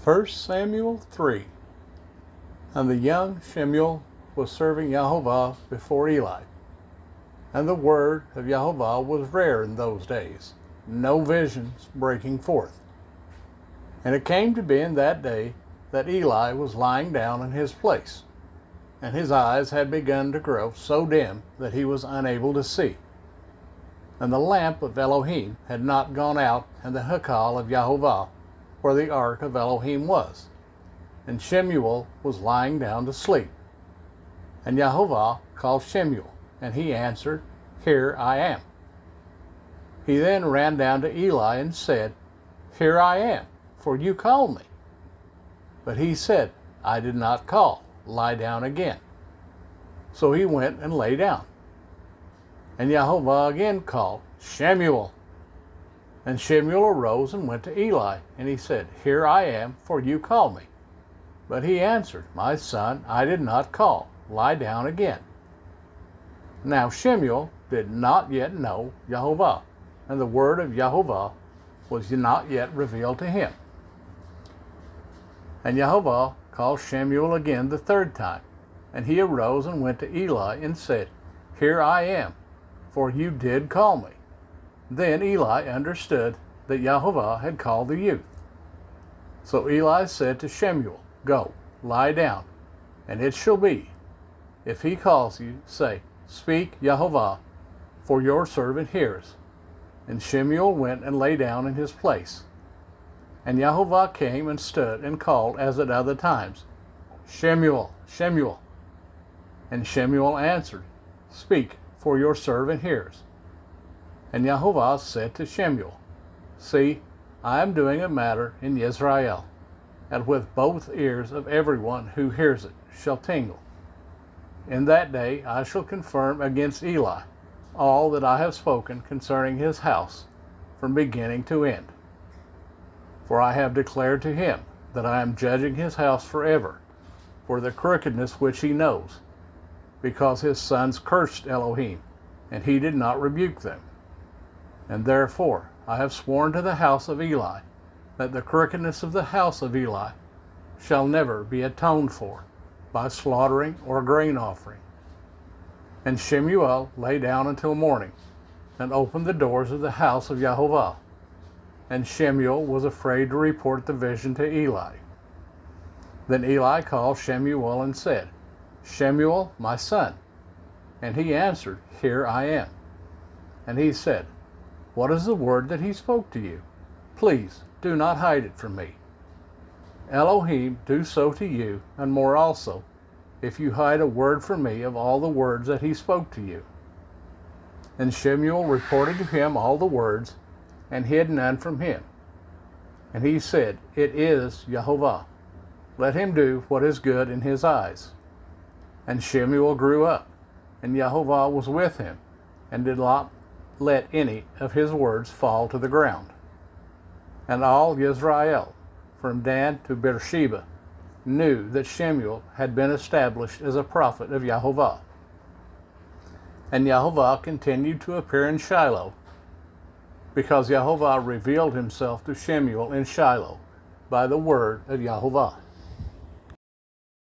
1 Samuel 3. And the young Shemuel was serving Yahovah before Eli. And the word of Yahovah was rare in those days, no visions breaking forth. And it came to be in that day that Eli was lying down in his place, and his eyes had begun to grow so dim that he was unable to see. And the lamp of Elohim had not gone out in the Hekal of Yahovah, where the ark of Elohim was. And Shemuel was lying down to sleep. And Yahovah called Shemuel, and he answered, Here I am. He then ran down to Eli and said, Here I am, for you called me. But he said, I did not call, lie down again. So he went and lay down. And Yahovah again called, Shemuel. And Shemuel arose and went to Eli, and he said, Here I am, for you called me. But he answered, My son, I did not call, lie down again. Now Shemuel did not yet know Yahovah, and the word of Yahovah was not yet revealed to him. And Yahovah called Shemuel again the third time, and he arose and went to Eli and said, Here I am, for you did call me. Then Eli understood that Yahovah had called the youth. So Eli said to Shemuel, Go, lie down, and it shall be, if he calls you, say, Speak, Yahovah, for your servant hears. And Shemuel went and lay down in his place. And Yahovah came and stood and called as at other times, Shemuel, Shemuel. And Shemuel answered, Speak, for your servant hears. And Yahovah said to Shemuel, See, I am doing a matter in Israel, and with both ears of everyone who hears it shall tingle. In that day I shall confirm against Eli all that I have spoken concerning his house from beginning to end. For I have declared to him that I am judging his house forever, for the crookedness which he knows, because his sons cursed Elohim, and he did not rebuke them. And therefore I have sworn to the house of Eli that the crookedness of the house of Eli shall never be atoned for by slaughtering or grain offering. And Shemuel lay down until morning, and opened the doors of the house of Yahovah. And Shemuel was afraid to report the vision to Eli. Then Eli called Shemuel and said, Shemuel, my son. And he answered, Here I am. And he said, What is the word that he spoke to you? Please do not hide it from me. Elohim do so to you, and more also, if you hide a word from me of all the words that he spoke to you. And Shemuel reported to him all the words, and hid none from him. And he said, It is Yahovah. Let him do what is good in his eyes. And Shemuel grew up, and Yahovah was with him, and did not let any of his words fall to the ground. And all Israel, from Dan to Beersheba, knew that Shemuel had been established as a prophet of Yahovah. And Yahovah continued to appear in Shiloh, because Yahovah revealed himself to Shemuel in Shiloh by the word of Yahovah.